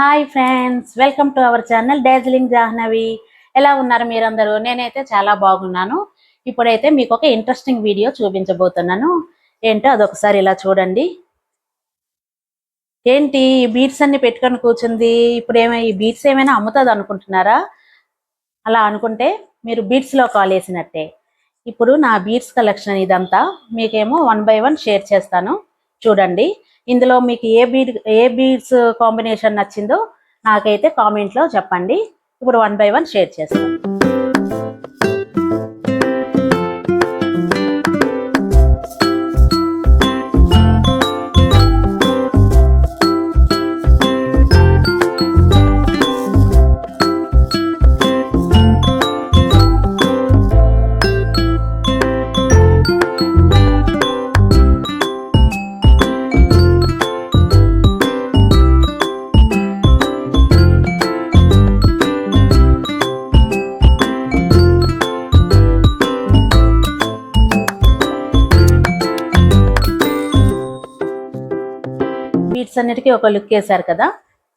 Hi friends, welcome to our channel Darjeeling Jahnavi. ఎలా ఉన్నారు మీరందరూ? నేనైతే చాలా బాగున్నాను. ఇప్పుడైతే మీకు ఒక ఇంట్రెస్టింగ్ వీడియో చూపించబోతున్నాను. ఏంటో అదొకసారి ఇలా చూడండి. ఏంటి ఈ బీడ్స్ అన్ని పెట్టుకొని కూర్చుంది? ఇప్పుడు ఈ బీడ్స్ ఏమైనా అమ్ముతుంది అనుకుంటున్నారా? అలా అనుకుంటే మీరు బీడ్స్లో కాల్ వేసినట్టే. ఇప్పుడు నా బీడ్స్ కలెక్షన్ ఇదంతా మీకేమో 1 బై 1 షేర్ చేస్తాను. చూడండి. ఇందులో మీకు ఏ బీడ్స్ కాంబినేషన్ నచ్చిందో నాకైతే కామెంట్లో చెప్పండి. ఇప్పుడు 1 బై 1 షేర్ చేస్తాను. బీడ్స్ అన్నిటికీ ఒక లుక్ వేశారు కదా.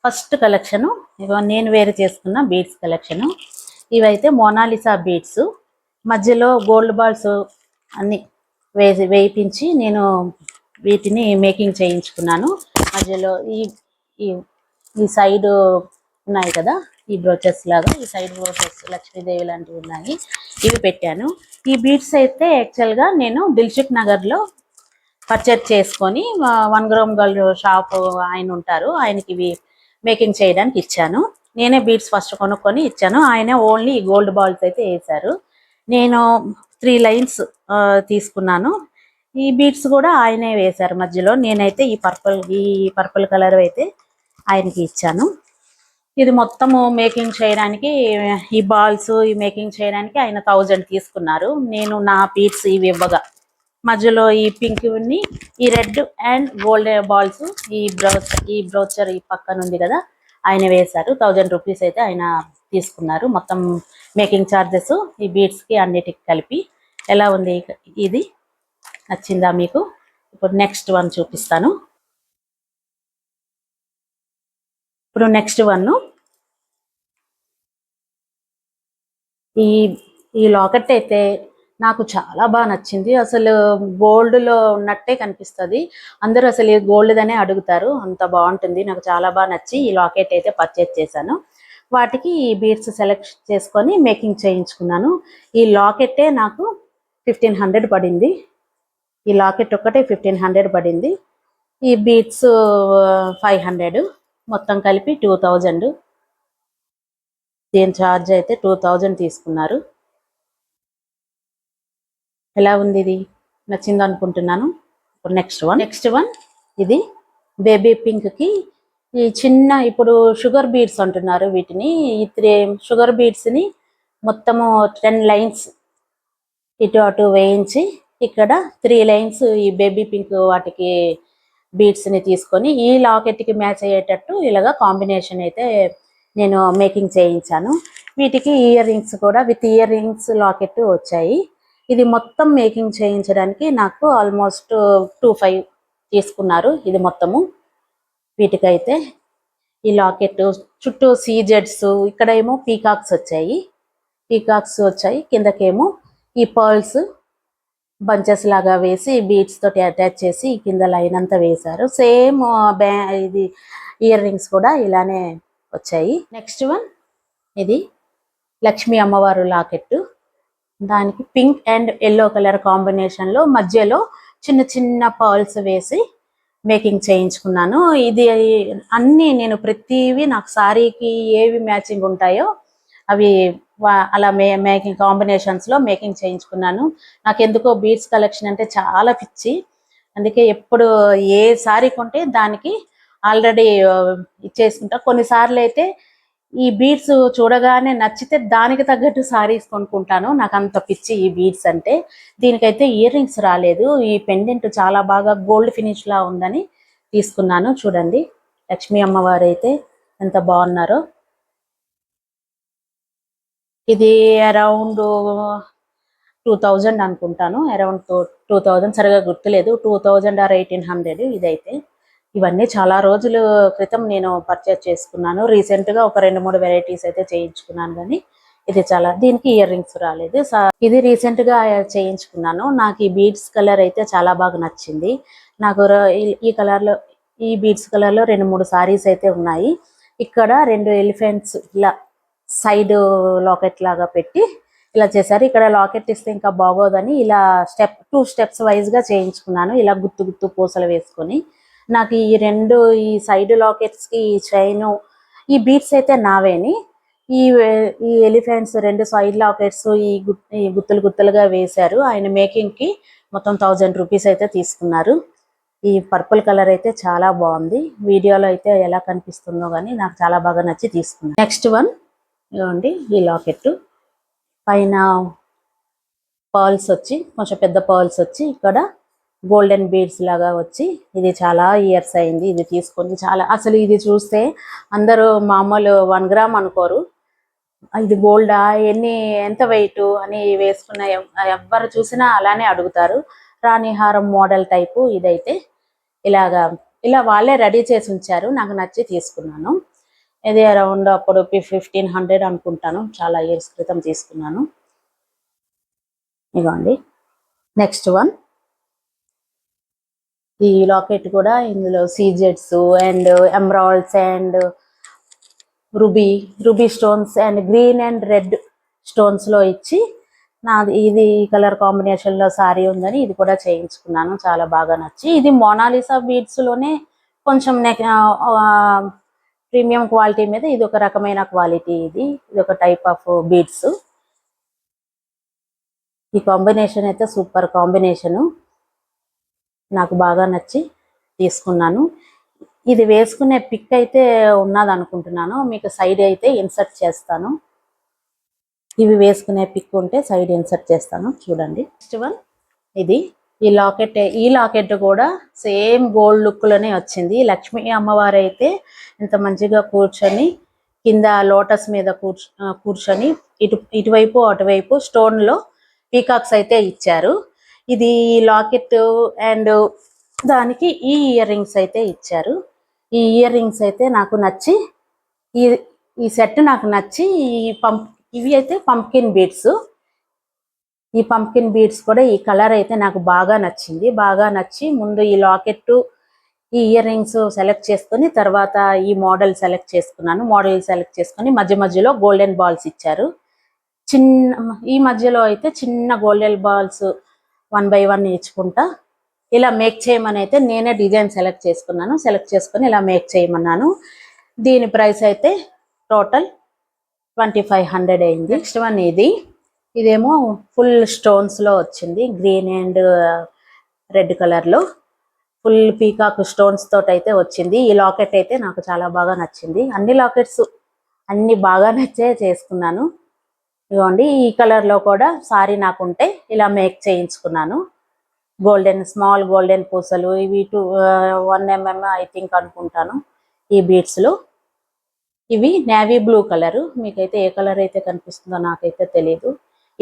ఫస్ట్ కలెక్షన్ ఇగో నేను వేరు చేసుకున్న బీడ్స్ కలెక్షన్. ఇవైతే మోనాలిసా బీడ్స్, మధ్యలో గోల్డ్ బాల్స్ అన్ని వేయించి నేను వీటిని మేకింగ్ చేయించుకున్నాను. మధ్యలో ఈ ఈ సైడ్ ఉన్నాయి కదా, ఈ బ్రోచెస్ లాగా ఈ సైడ్ బ్రోచెస్ లక్ష్మీదేవి లాంటివి ఉన్నాయి, ఇవి పెట్టాను. ఈ బీడ్స్ అయితే యాక్చువల్గా నేను దిల్సుఖ్ నగర్లో పర్చేజ్ చేసుకొని 1 గ్రామ్ గోల్డ్ షాప్ ఆయన ఉంటారు, ఆయనకి ఇవి మేకింగ్ చేయడానికి ఇచ్చాను. నేనే బీడ్స్ ఫస్ట్ కొనుక్కొని ఇచ్చాను. ఆయన ఓన్లీ గోల్డ్ బాల్స్ అయితే వేశారు. నేను 3 లైన్స్ తీసుకున్నాను. ఈ బీడ్స్ కూడా ఆయనే వేశారు మధ్యలో. నేనైతే ఈ పర్పుల్ కలర్ అయితే ఆయనకి ఇచ్చాను. ఇది మొత్తము మేకింగ్ చేయడానికి, ఈ బాల్స్ ఈ మేకింగ్ చేయడానికి ఆయన 1000 తీసుకున్నారు. నేను నా బీడ్స్ ఇవి ఇవ్వగా మధ్యలో ఈ పింక్ ని, ఈ రెడ్ అండ్ గోల్డ్ బాల్స్ ఈ బ్రోచర్ ఈ పక్కన ఉంది కదా, ఆయన వేశారు. 1000 రూపీస్ అయితే ఆయన తీసుకున్నారు. మొత్తం మేకింగ్ ఛార్జెస్ ఈ బీడ్స్ కి అన్నిటికి కలిపి. ఎలా ఉంది ఇది? నచ్చిందా మీకు? ఇప్పుడు నెక్స్ట్ వన్ చూపిస్తాను. ఇప్పుడు నెక్స్ట్ వన్ ఈ లాకెట్ అయితే నాకు చాలా బాగా నచ్చింది. అసలు గోల్డ్లో ఉన్నట్టే కనిపిస్తుంది. అందరూ అసలు గోల్డ్దనే అడుగుతారు, అంత బాగుంటుంది. నాకు చాలా బాగా నచ్చి ఈ లాకెట్ అయితే పర్చేజ్ చేశాను. వాటికి ఈ బీడ్స్ సెలెక్ట్ చేసుకొని మేకింగ్ చేయించుకున్నాను. ఈ లాకెట్టే నాకు 1500 పడింది. ఈ లాకెట్ ఒక్కటే 1500 పడింది. ఈ బీడ్స్ 500, మొత్తం కలిపి 2000. దీని ఛార్జ్ అయితే 2000 తీసుకున్నారు. ఎలా ఉంది? ఇది నచ్చింది అనుకుంటున్నాను. నెక్స్ట్ వన్ ఇది బేబీ పింక్ కి ఈ చిన్న, ఇప్పుడు షుగర్ బీడ్స్ అంటున్నారు వీటిని. ఈ 3 షుగర్ బీడ్స్ ని మొత్తము 10 లైన్స్ ఇటు అటు వేయించి ఇక్కడ 3 లైన్స్ ఈ బేబీ పింక్ వాటికి బీడ్స్ ని తీసుకొని ఈ లాకెట్ కి మ్యాచ్ అయ్యేటట్టు ఇలాగా కాంబినేషన్ అయితే నేను మేకింగ్ చేయించాను. వీటికి ఇయర్ రింగ్స్ కూడా విత్ ఇయర్ రింగ్స్ లాకెట్ వచ్చాయి. ఇది మొత్తం మేకింగ్ చేయించడానికి నాకు ఆల్మోస్ట్ 2500 తీసుకున్నారు. ఇది మొత్తము. వీటికైతే ఈ లాకెట్ చుట్టూ సీజెడ్స్, ఇక్కడేమో పీకాక్స్ వచ్చాయి. కిందకేమో ఈ పర్ల్స్ బంచెస్ లాగా వేసి బీడ్స్ తోటి అటాచ్ చేసి కింద లైన్ అంతా వేశారు. సేమ్ ఇది ఇయర్ రింగ్స్ కూడా ఇలానే వచ్చాయి. నెక్స్ట్ వన్ ఇది లక్ష్మీ అమ్మవారు లాకెట్. దానికి పింక్ అండ్ ఎల్లో కలర్ కాంబినేషన్లో మధ్యలో చిన్న చిన్న పర్ల్స్ వేసి మేకింగ్ చేయించుకున్నాను. ఇది అన్నీ నేను ప్రతివి నాకు సారీకి ఏవి మ్యాచింగ్ ఉంటాయో అవి అలా మేకింగ్ కాంబినేషన్స్లో మేకింగ్ చేయించుకున్నాను. నాకు ఎందుకో బీడ్స్ కలెక్షన్ అంటే చాలా పిచ్చి. అందుకే ఎప్పుడు ఏ సారీ కొంటే దానికి ఆల్రెడీ ఇచ్చేసుకుంటా. కొన్నిసార్లు అయితే ఈ బీడ్స్ చూడగానే నచ్చితే దానికి తగ్గట్టు సారీస్ కొనుక్కుంటాను. నాకు అంత పిచ్చి ఈ బీడ్స్ అంటే. దీనికైతే ఇయర్ రింగ్స్ రాలేదు. ఈ పెండెంట్ చాలా బాగా గోల్డ్ ఫినిష్ లా ఉందని తీసుకున్నాను. చూడండి లక్ష్మీ అమ్మవారు అయితే ఎంత బాగున్నారో. ఇది అరౌండ్ 2000 అనుకుంటాను. అరౌండ్ 2000, సరిగా గుర్తులేదు. 2000 or 1800 ఇదైతే. ఇవన్నీ చాలా రోజుల క్రితం నేను పర్చేస్ చేసుకున్నాను. రీసెంట్గా ఒక 2-3 వెరైటీస్ అయితే చేయించుకున్నాను, కానీ ఇది చాలా, దీనికి ఇయర్ రింగ్స్ రాలేదు. ఇది రీసెంట్గా చేయించుకున్నాను. నాకు ఈ బీడ్స్ కలర్ అయితే చాలా బాగా నచ్చింది. నాకు ఈ కలర్లో, ఈ బీడ్స్ కలర్లో 2-3 సారీస్ అయితే ఉన్నాయి. ఇక్కడ 2 ఎలిఫెంట్స్ ఇలా సైడ్ లాకెట్ లాగా పెట్టి ఇలా చేశారు. ఇక్కడ లాకెట్ ఇస్తే ఇంకా బాగోదని ఇలా 2 స్టెప్స్ వైజ్గా చేయించుకున్నాను. ఇలా గుత్తు గుత్తు పూసలు వేసుకొని నాకు ఈ 2 ఈ సైడ్ లాకెట్స్కి ఈ చైను, ఈ బీడ్స్ అయితే నావేని. ఈ ఈ ఎలిఫెంట్స్ 2 సైడ్ లాకెట్స్ ఈ గుత్తులు గుత్తులుగా వేశారు. ఆయన మేకింగ్కి మొత్తం 1000 రూపీస్ అయితే తీసుకున్నారు. ఈ పర్పుల్ కలర్ అయితే చాలా బాగుంది. వీడియోలో అయితే ఎలా కనిపిస్తుందో కానీ నాకు చాలా బాగా నచ్చి తీసుకున్నాను. నెక్స్ట్ వన్ ఇదిగోండి, ఈ లాకెట్ పైన పర్ల్స్ వచ్చి, కొంచెం పెద్ద పర్ల్స్ వచ్చి ఇక్కడ గోల్డెన్ బీడ్స్ లాగా వచ్చి, ఇది చాలా ఇయర్స్ అయింది ఇది తీసుకొని. చాలా, అసలు ఇది చూస్తే అందరూ మామూలు 1 గ్రామ్ అనుకోరు. ఇది గోల్డా, ఎంత వెయిట్ అని వేసుకున్న ఎవ్వరు చూసినా అలానే అడుగుతారు. రాణిహారం మోడల్ టైపు ఇదైతే ఇలా వాళ్ళే రెడీ చేసి ఉంచారు. నాకు నచ్చి తీసుకున్నాను. ఇది అరౌండ్ అప్పుడు 1500 అనుకుంటాను, చాలా ఇయర్స్ క్రితం తీసుకున్నాను. ఇదిగోండి నెక్స్ట్ వన్, ఈ లాకెట్ కూడా ఇందులో సీజెడ్స్ and emeralds and ruby stones and green and red stones లో ఇచ్చి, ఇది కలర్ కాంబినేషన్ లో సారీ ఉందని ఇది కూడా చేయించుకున్నాను. చాలా బాగా నచ్చి, ఇది మోనాలిసా బీడ్స్ లోనే కొంచెం ప్రీమియం క్వాలిటీ మీద ఇది ఒక రకమైన క్వాలిటీ. ఇది ఒక టైప్ ఆఫ్ బీడ్స్. ఈ కాంబినేషన్ అయితే సూపర్ కాంబినేషను, నాకు బాగా నచ్చి తీసుకున్నాను. ఇది వేసుకునే పిక్ అయితే ఉన్నది అనుకుంటున్నాను, మీకు సైడ్ అయితే ఇన్సర్ట్ చేస్తాను. ఇవి వేసుకునే పిక్ ఉంటే సైడ్ ఇన్సర్ట్ చేస్తాను, చూడండి. నెక్స్ట్ వన్, ఇది ఈ లాకెట్ కూడా సేమ్ గోల్డ్ లుక్ లోనే వచ్చింది. లక్ష్మీ అమ్మవారు అయితే ఇంత మంచిగా కూర్చొని కింద లోటస్ మీద కూర్చొని ఇటువైపు అటువైపు స్టోన్ లో పీకాక్స్ అయితే ఇచ్చారు. ఇది లాకెట్ అండ్ దానికి ఈ ఇయర్ రింగ్స్ అయితే ఇచ్చారు. ఈ ఇయర్ రింగ్స్ అయితే నాకు నచ్చి, ఈ సెట్ నాకు నచ్చి, ఇవి అయితే పంప్కిన్ బీడ్స్. ఈ పంప్కిన్ బీడ్స్ కూడా ఈ కలర్ అయితే నాకు బాగా నచ్చింది. బాగా నచ్చి ముందు ఈ లాకెట్, ఈ ఇయర్ రింగ్స్ సెలెక్ట్ చేసుకొని తర్వాత ఈ మోడల్ సెలెక్ట్ చేసుకున్నాను. మోడల్ సెలెక్ట్ చేసుకొని మధ్యలో గోల్డెన్ బాల్స్ ఇచ్చారు. ఈ మధ్యలో అయితే చిన్న గోల్డెన్ బాల్స్ 1 by 1 ఇచ్చుకుంటా ఇలా మేక్ చేయమని అయితే నేనే డిజైన్ సెలెక్ట్ చేసుకున్నాను. సెలెక్ట్ చేసుకొని ఇలా మేక్ చేయమన్నాను. దీని ప్రైస్ అయితే టోటల్ 2500 అయింది. నెక్స్ట్ వన్, ఇదేమో ఫుల్ స్టోన్స్ లో వచ్చింది. గ్రీన్ అండ్ రెడ్ కలర్ లో ఫుల్ పీకాక్ స్టోన్స్ తోటి అయితే వచ్చింది. ఈ లాకెట్ అయితే నాకు చాలా బాగా నచ్చింది. అన్ని లాకెట్స్ అన్ని బాగా నచ్చే చేసుకున్నాను. ఇదిగోండి, ఈ కలర్ లో కూడా సారీ నాకుంటే ఇలా మేక్ చేయించుకున్నాను. స్మాల్ గోల్డెన్ పూసలు, ఇవి 1 mm ఐ థింక్ అనుకుంటాను ఈ బీడ్స్ లో. ఇవి నేవీ బ్లూ కలర్, మీకైతే ఏ కలర్ అయితే కనిపిస్తుందో నాకైతే తెలియదు.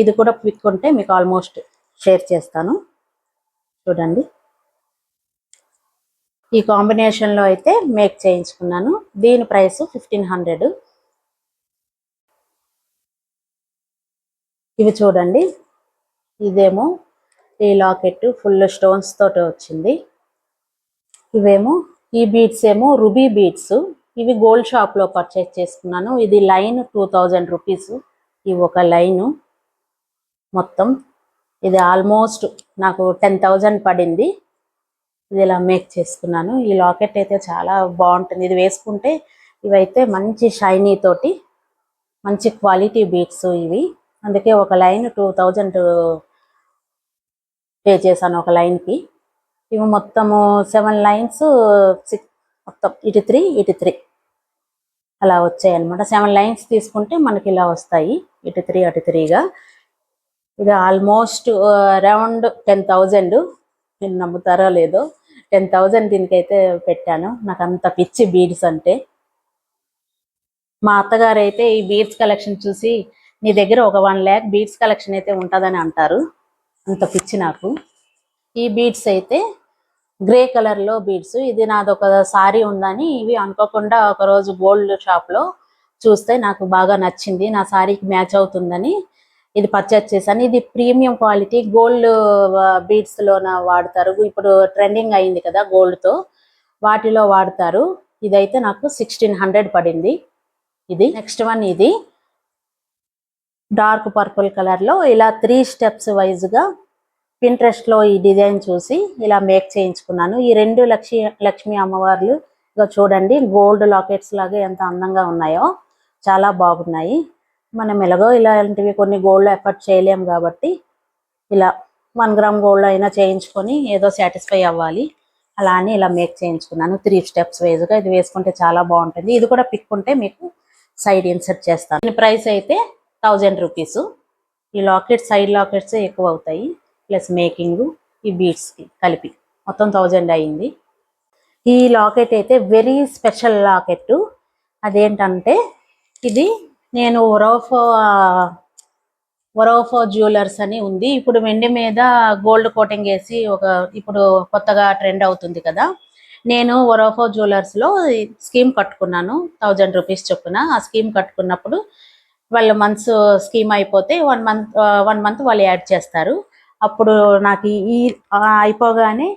ఇది కూడా పిక్ ఉంటే మీకు ఆల్మోస్ట్ షేర్ చేస్తాను, చూడండి. ఈ కాంబినేషన్ లో అయితే మేక్ చేయించుకున్నాను. దీని ప్రైస్ 1500. ఇవి చూడండి, ఇదేమో ఈ లాకెట్ ఫుల్ స్టోన్స్ తోటి వచ్చింది. ఇవేమో ఈ బీడ్స్ ఏమో రూబీ బీడ్స్. ఇవి గోల్డ్ షాప్ లో పర్చేస్ చేసుకున్నాను. ఇది లైన్ 2000 రూపీస్. ఇవి ఒక లైను మొత్తం. ఇది ఆల్మోస్ట్ నాకు 10,000 పడింది. ఇది ఇలా మేక్ చేసుకున్నాను. ఈ లాకెట్ అయితే చాలా బాగుంటుంది. ఇది వేసుకుంటే ఇవైతే మంచి షైనీ తోటి మంచి క్వాలిటీ బీడ్స్ ఇవి. అందుకే ఒక లైన్ 2000 పే చేశాను ఒక లైన్కి. ఇవి మొత్తము 7 లైన్స్, మొత్తం ఇటు 3 అలా వచ్చాయి అనమాట. 7 లైన్స్ తీసుకుంటే మనకి ఇలా వస్తాయి, ఇటు 3 అటు 3గా. ఇది ఆల్మోస్ట్ అరౌండ్ 10,000. మీరు నమ్ముతారో లేదో, 10,000 దీనికైతే పెట్టాను. నాకు అంత పిచ్చి బీడ్స్ అంటే. మా అత్తగారు అయితే ఈ బీడ్స్ కలెక్షన్ చూసి, నీ దగ్గర ఒక 1 lakh బీడ్స్ కలెక్షన్ అయితే ఉంటుందని అంటారు. అంత పిచ్చి నాకు. ఈ బీడ్స్ అయితే గ్రే కలర్ లో బీడ్స్. ఇది నాది ఒక సారీ ఉందని ఇవి అనుకోకుండా ఒక రోజు గోల్డ్ షాప్ లో చూస్తే నాకు బాగా నచ్చింది, నా సారీకి మ్యాచ్ అవుతుందని ఇది పర్చేస్ చేశాను. ఇది ప్రీమియం క్వాలిటీ గోల్డ్ బీడ్స్ లోన వాడతారు. ఇప్పుడు ట్రెండింగ్ అయింది కదా గోల్డ్ తో, వాటిలో వాడతారు. ఇదైతే నాకు 1600 పడింది. ఇది నెక్స్ట్ వన్, ఇది డార్క్ పర్పుల్ కలర్ లో ఇలా 3 స్టెప్స్ వైజ్ గా పింట్రెస్ట్ లో ఈ డిజైన్ చూసి ఇలా మేక్ చేయించుకున్నాను. ఈ 2 లక్ష్మీ అమ్మవార్లు చూడండి, గోల్డ్ లాకెట్స్ లాగా ఎంత అందంగా ఉన్నాయో, చాలా బాగున్నాయి. మనం ఎలాగో ఇలాంటివి కొన్ని గోల్డ్ ఎఫర్ట్ చేయలేము కాబట్టి ఇలా 1 గ్రామ్ గోల్డ్ అయినా చేయించుకొని ఏదో సాటిస్ఫై అవ్వాలి, అలా అని ఇలా మేక్ చేయించుకున్నాను. 3 స్టెప్స్ వైజ్గా ఇది వేసుకుంటే చాలా బాగుంటుంది. ఇది కూడా పిక్ ఉంటే మీకు సైడ్ ఇన్సర్ట్ చేస్తాను. దీని ప్రైస్ అయితే 1000 రూపీస్. ఈ లాకెట్ సైడ్ లాకెట్స్ ఎక్కువ అవుతాయి, ప్లస్ మేకింగ్ ఈ బీడ్స్కి కలిపి మొత్తం 1000 అయింది. ఈ లాకెట్ అయితే వెరీ స్పెషల్ లాకెట్. అదేంటంటే ఇది నేను ఒరోఫో జ్యువెలర్స్ అని ఉంది, ఇప్పుడు వెండి మీద గోల్డ్ కోటింగ్ వేసి ఇప్పుడు కొత్తగా ట్రెండ్ అవుతుంది కదా. నేను ఒరోఫో జ్యువెలర్స్ లో స్కీమ్ కట్టుకున్నాను 1000 రూపీస్ చొప్పున. ఆ స్కీమ్ కట్టుకున్నప్పుడు వాళ్ళ మంత్స్ స్కీమ్ అయిపోతే 1 మంత్ వాళ్ళు యాడ్ చేస్తారు. అప్పుడు నాకు ఈ అయిపోగానే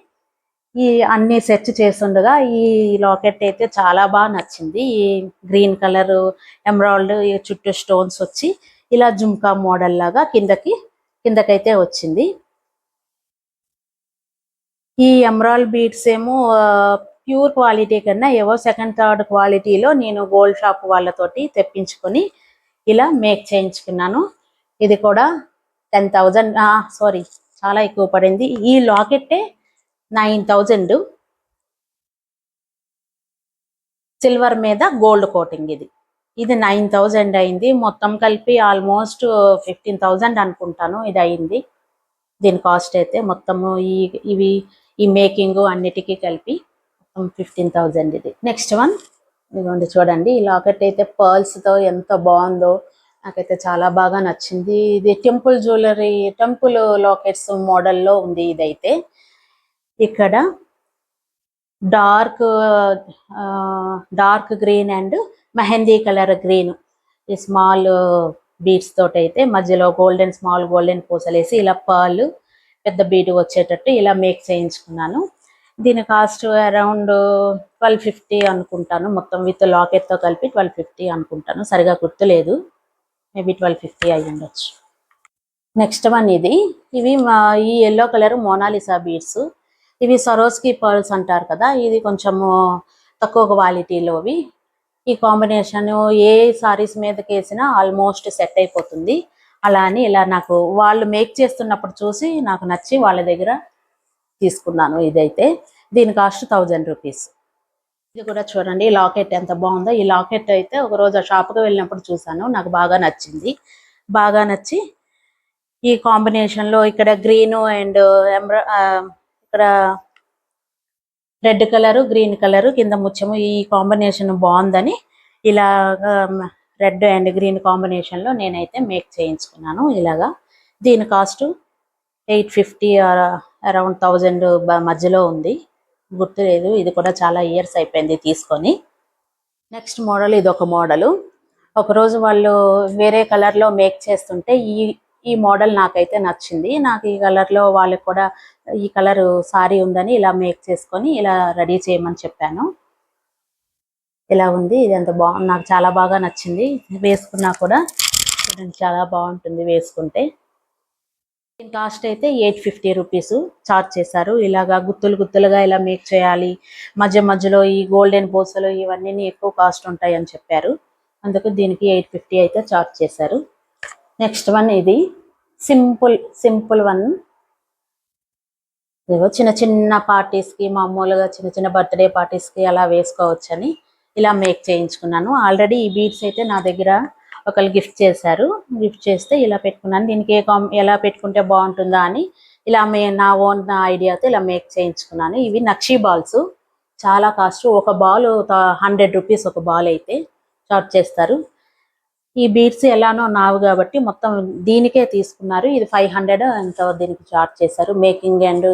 ఈ అన్ని సెర్చ్ చేస్తుండగా ఈ లాకెట్ అయితే చాలా బాగా నచ్చింది. ఈ గ్రీన్ కలర్ ఎమరాల్డ్ చుట్టూ స్టోన్స్ వచ్చి ఇలా జుమ్కా మోడల్ లాగా కిందకైతే వచ్చింది. ఈ ఎమరాల్డ్ బీడ్స్ ఏమో ప్యూర్ క్వాలిటీ కన్నా ఏవో సెకండ్ థర్డ్ క్వాలిటీలో నేను గోల్డ్ షాప్ వాళ్ళతోటి తెప్పించుకొని ఇలా మేక్ చేయించుకున్నాను. ఇది కూడా 10,000, సారీ చాలా ఎక్కువ పడింది. ఈ లాకెట్టే 9000 సిల్వర్ మీద గోల్డ్ కోటింగ్. ఇది 9000 అయింది. మొత్తం కలిపి ఆల్మోస్ట్ 15,000 అనుకుంటాను ఇది అయింది. దీని కాస్ట్ అయితే మొత్తము ఈ మేకింగ్ అన్నిటికీ కలిపి మొత్తం 15,000 ఇది. నెక్స్ట్ వన్ ఇదిగోండి, చూడండి ఈ లాకెట్ అయితే పర్ల్స్ తో ఎంత బాగుందో, నాకైతే చాలా బాగా నచ్చింది. ఇది టెంపుల్ జ్యువెలరీ, టెంపుల్ లాకెట్స్ మోడల్లో ఉంది. ఇదైతే ఇక్కడ dark green and mehndi colour green ఈ స్మాల్ బీడ్స్ తోటి అయితే మధ్యలో స్మాల్ గోల్డెన్ పూసలేసి ఇలా పర్ల్ పెద్ద బీడ్ వచ్చేటట్టు ఇలా మేక్ చేయించుకున్నాను. దీని కాస్ట్ అరౌండ్ 1250 అనుకుంటాను, మొత్తం విత్ లాకెట్ తో కలిపి 1250 అనుకుంటాను, సరిగా గుర్తులేదు, మేబీ 1250 అయి ఉండొచ్చు. నెక్స్ట్ వన్ ఇవి ఈ ఎల్లో కలర్ మోనాలిసా బీడ్స్. ఇవి సరోస్కి పర్ల్స్ అంటారు కదా, ఇది కొంచెము తక్కువ క్వాలిటీలోవి. ఈ కాంబినేషన్ ఏ సారీస్ మీదకి వేసినా ఆల్మోస్ట్ సెట్ అయిపోతుంది. అలా అని ఇలా నాకు వాళ్ళు మేక్ చేస్తున్నప్పుడు చూసి నాకు నచ్చి వాళ్ళ దగ్గర తీసుకున్నాను. ఇదైతే దీని కాస్ట్ 1000 రూపీస్. ఇది కూడా చూడండి లాకెట్ ఎంత బాగుందో. ఈ లాకెట్ అయితే ఒకరోజు ఆ షాప్కి వెళ్ళినప్పుడు చూసాను, నాకు బాగా నచ్చింది. బాగా నచ్చి ఈ కాంబినేషన్లో ఇక్కడ గ్రీన్ అండ్ ఇక్కడ రెడ్ కలరు గ్రీన్ కలరు కింద ముత్యము, ఈ కాంబినేషన్ బాగుందని ఇలా రెడ్ అండ్ గ్రీన్ కాంబినేషన్లో నేనైతే మేక్ చేయించుకున్నాను ఇలాగా. దీని కాస్ట్ 850 అరౌండ్ 1000 మధ్యలో ఉంది, గుర్తులేదు. ఇది కూడా చాలా ఇయర్స్ అయిపోయింది తీసుకొని. నెక్స్ట్ మోడల్ ఇది ఒక మోడలు. ఒకరోజు వాళ్ళు వేరే కలర్లో మేక్ చేస్తుంటే ఈ మోడల్ నాకైతే నచ్చింది. నాకు ఈ కలర్లో వాళ్ళకి కూడా ఈ కలర్ సారీ ఉందని ఇలా మేక్ చేసుకొని ఇలా రెడీ చేయమని చెప్పాను. ఇలా ఉంది, ఇది ఎంత బాగుంది, నాకు చాలా బాగా నచ్చింది. వేసుకున్నా కూడా చాలా బాగుంటుంది వేసుకుంటే. దీని కాస్ట్ అయితే 850 రూపీస్ చార్జ్ చేశారు. ఇలాగా గుత్తులుగా ఇలా మేక్ చేయాలి, మధ్యలో ఈ గోల్డెన్ పూసలు ఇవన్నీ ఎక్కువ కాస్ట్ ఉంటాయి అని చెప్పారు, అందుకు దీనికి 850 అయితే చార్జ్ చేశారు. నెక్స్ట్ వన్ ఇది సింపుల్ వన్. ఏవో చిన్న పార్టీస్కి, మామూలుగా చిన్న బర్త్డే పార్టీస్కి అలా వేసుకోవచ్చని ఇలా మేక్ చేయించుకున్నాను. ఆల్రెడీ ఈ బీడ్స్ అయితే నా దగ్గర ఒకళ్ళు గిఫ్ట్ చేశారు, గిఫ్ట్ చేస్తే ఇలా పెట్టుకున్నాను. దీనికి ఎలా పెట్టుకుంటే బాగుంటుందా అని ఇలా నా ఓన్ ఐడియాతో ఇలా మేక్ చేయించుకున్నాను. ఇవి నక్షీ బాల్స్, చాలా కాస్ట్. ఒక బాల్ 100 రూపీస్, ఒక బాల్ అయితే చార్జ్ చేస్తారు. ఈ బీడ్స్ ఎలానో నావు కాబట్టి మొత్తం దీనికే తీసుకున్నారు. ఇది 500 ఎంతో దీనికి చార్జ్ చేశారు. మేకింగ్ అండ్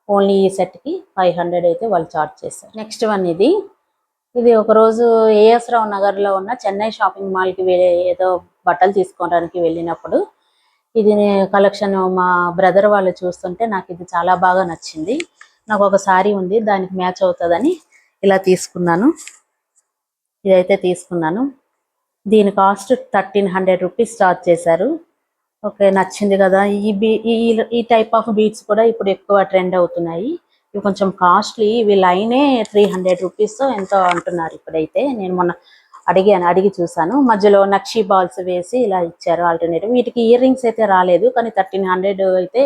ఓన్లీ ఈ సెట్కి 500 అయితే వాళ్ళు చార్జ్ చేశారు. నెక్స్ట్ వన్ ఇది ఒకరోజు ఏఎస్ రావు నగర్లో ఉన్న చెన్నై షాపింగ్ మాల్కి ఏదో బట్టలు తీసుకోవడానికి వెళ్ళినప్పుడు ఇది కలెక్షన్ మా బ్రదర్ వాళ్ళు చూస్తుంటే నాకు ఇది చాలా బాగా నచ్చింది. నాకు ఒక సారీ ఉంది, దానికి మ్యాచ్ అవుతుందని ఇలా తీసుకున్నాను. ఇదైతే తీసుకున్నాను. దీని కాస్ట్ 1300 రూపీస్ చార్జ్ చేశారు. ఓకే, నచ్చింది కదా. ఈ టైప్ ఆఫ్ బీడ్స్ కూడా ఇప్పుడు ఎక్కువ ట్రెండ్ అవుతున్నాయి. ఇవి కొంచెం కాస్ట్లీ. ఇవి లైనే 300 రూపీస్ ఎంతో అంటున్నారు ఇప్పుడైతే. నేను మొన్న అడిగి చూసాను. మధ్యలో నక్షీ బాల్స్ వేసి ఇలా ఇచ్చారు ఆల్టర్నేటివ్. వీటికి ఇయర్ రింగ్స్ అయితే రాలేదు, కానీ 1300 అయితే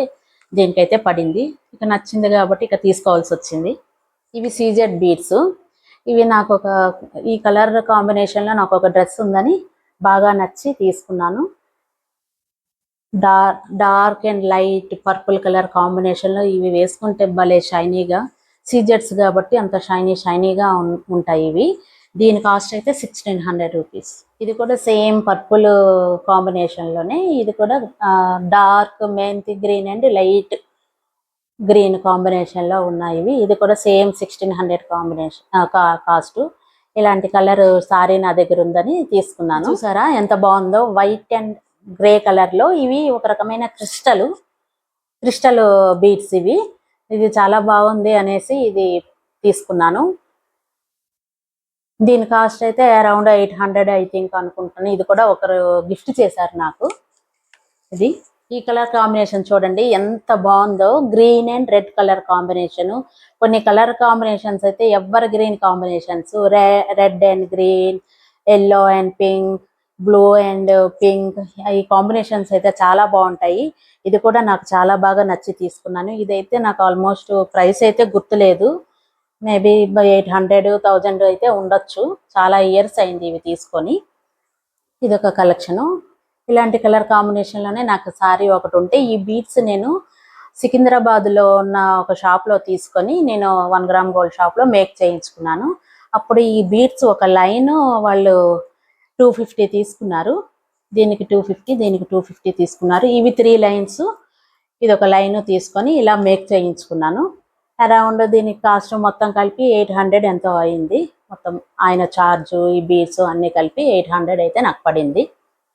దీనికైతే పడింది. ఇక నచ్చింది కాబట్టి ఇక తీసుకోవాల్సి వచ్చింది. ఇవి సీజెడ్ బీడ్స్. ఇవి నాకు ఈ కలర్ కాంబినేషన్లో నాకు ఒక డ్రెస్ ఉందని బాగా నచ్చి తీసుకున్నాను. Dark and light purple colour కాంబినేషన్లో ఇవి వేసుకుంటే భలే షైనీగా, సీజెట్స్ కాబట్టి అంత షైనీగా ఉంటాయి ఇవి. దీని కాస్ట్ అయితే 1600 రూపీస్. ఇది కూడా సేమ్ పర్పుల్ కాంబినేషన్లోనే. ఇది కూడా డార్క్ మెంతి గ్రీన్ అండ్ లైట్ గ్రీన్ కాంబినేషన్లో ఉన్నాయి. ఇది కూడా సేమ్ 1600 కాంబినేషన్ కాస్ట్. ఇలాంటి కలర్ సారీ నా దగ్గర ఉందని తీసుకున్నాను. చూసారా ఎంత బాగుందో, వైట్ అండ్ గ్రే కలర్లో. ఇవి ఒక రకమైన క్రిస్టల్ బీడ్స్ ఇవి. ఇది చాలా బాగుంది అనేసి ఇది తీసుకున్నాను. దీని కాస్ట్ అయితే అరౌండ్ 800 ఐ థింక్ అనుకుంటున్నాను. ఇది కూడా ఒకరు గిఫ్ట్ చేశారు నాకు. ఈ కలర్ కాంబినేషన్ చూడండి ఎంత బాగుందో, green and red colour combination. కొన్ని కలర్ కాంబినేషన్స్ అయితే ever green combinations, red and green, yellow and pink, blue and pink, ఈ కాంబినేషన్స్ అయితే చాలా బాగుంటాయి. ఇది కూడా నాకు చాలా బాగా నచ్చి తీసుకున్నాను. ఇదైతే నాకు ఆల్మోస్ట్ ప్రైస్ అయితే గుర్తులేదు, మేబీ 800, 1000 అయితే ఉండొచ్చు. చాలా ఇయర్స్ అయింది ఇవి తీసుకొని. ఇదొక కలెక్షను. ఇలాంటి కలర్ కాంబినేషన్లోనే నాకు సారీ ఒకటి ఉంటే, ఈ బీడ్స్ నేను సికింద్రాబాద్లో ఉన్న ఒక షాప్లో తీసుకొని నేను 1 గ్రామ్ గోల్డ్ షాప్లో మేక్ చేయించుకున్నాను. అప్పుడు ఈ బీడ్స్ ఒక లైన్ వాళ్ళు 250 తీసుకున్నారు. దీనికి 250, దీనికి 250 తీసుకున్నారు. ఇవి 3 లైన్స్, ఇది ఒక లైన్ తీసుకొని ఇలా మేక్ చేయించుకున్నాను. అరౌండ్ దీనికి కాస్ట్ మొత్తం కలిపి 800 ఎంతో అయింది. మొత్తం ఆయన ఛార్జు, ఈ బీడ్స్ అన్నీ కలిపి 800 అయితే నాకు పడింది.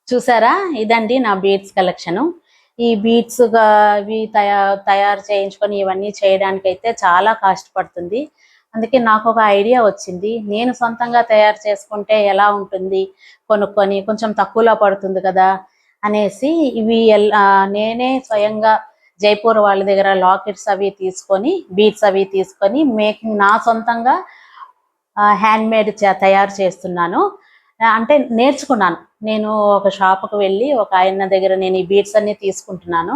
చూసారా, ఇదండి నా బీడ్స్ కలెక్షను. ఈ బీడ్స్ ఇవి తయారు చేయించుకొని ఇవన్నీ చేయడానికి అయితే చాలా కాస్ట్ పడుతుంది. అందుకే నాకు ఒక ఐడియా వచ్చింది, నేను సొంతంగా తయారు చేసుకుంటే ఎలా ఉంటుంది, కొనుక్కొని కొంచెం తక్కువలో పడుతుంది కదా అనేసి ఇవి నేనే స్వయంగా జైపూర్ వాళ్ళ దగ్గర లాకెట్స్ అవి తీసుకొని, బీడ్స్ అవి తీసుకొని మేకింగ్ నా సొంతంగా హ్యాండ్ మేడ్ తయారు చేస్తున్నాను. అంటే నేర్చుకున్నాను. నేను ఒక షాప్కి వెళ్ళి ఒక ఆయన దగ్గర నేను ఈ బీడ్స్ అన్ని తీసుకుంటున్నాను.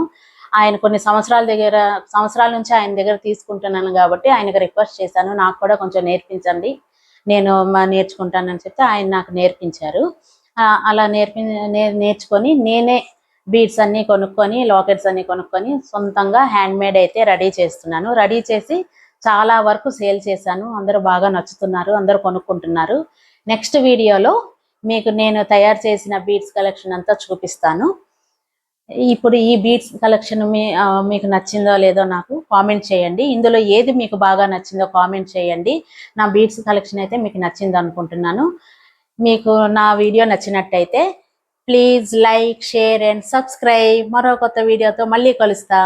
ఆయన కొన్ని సంవత్సరాల నుంచి ఆయన దగ్గర తీసుకుంటున్నాను కాబట్టి ఆయనకు రిక్వెస్ట్ చేశాను, నాకు కూడా కొంచెం నేర్పించండి, నేను నేర్చుకుంటానని చెప్తే ఆయన నాకు నేర్పించారు. అలా నేర్చుకొని నేనే బీడ్స్ అన్నీ కొనుక్కొని, లాకెట్స్ అన్నీ కొనుక్కొని సొంతంగా హ్యాండ్ మేడ్ అయితే రెడీ చేస్తున్నాను. రెడీ చేసి చాలా వరకు సేల్ చేశాను. అందరూ బాగా నచ్చుతున్నారు, అందరూ కొనుక్కుంటున్నారు. నెక్స్ట్ వీడియోలో మీకు నేను తయారు చేసిన బీడ్స్ కలెక్షన్ అంతా చూపిస్తాను. ఇప్పుడు ఈ బీడ్స్ కలెక్షన్ మీకు నచ్చిందో లేదో నాకు కామెంట్ చేయండి. ఇందులో ఏది మీకు బాగా నచ్చిందో కామెంట్ చేయండి. నా బీడ్స్ కలెక్షన్ అయితే మీకు నచ్చింది అనుకుంటున్నాను. మీకు నా వీడియో నచ్చినట్టయితే please like, share and subscribe. మరో కొత్త వీడియోతో మళ్ళీ కలుస్తా.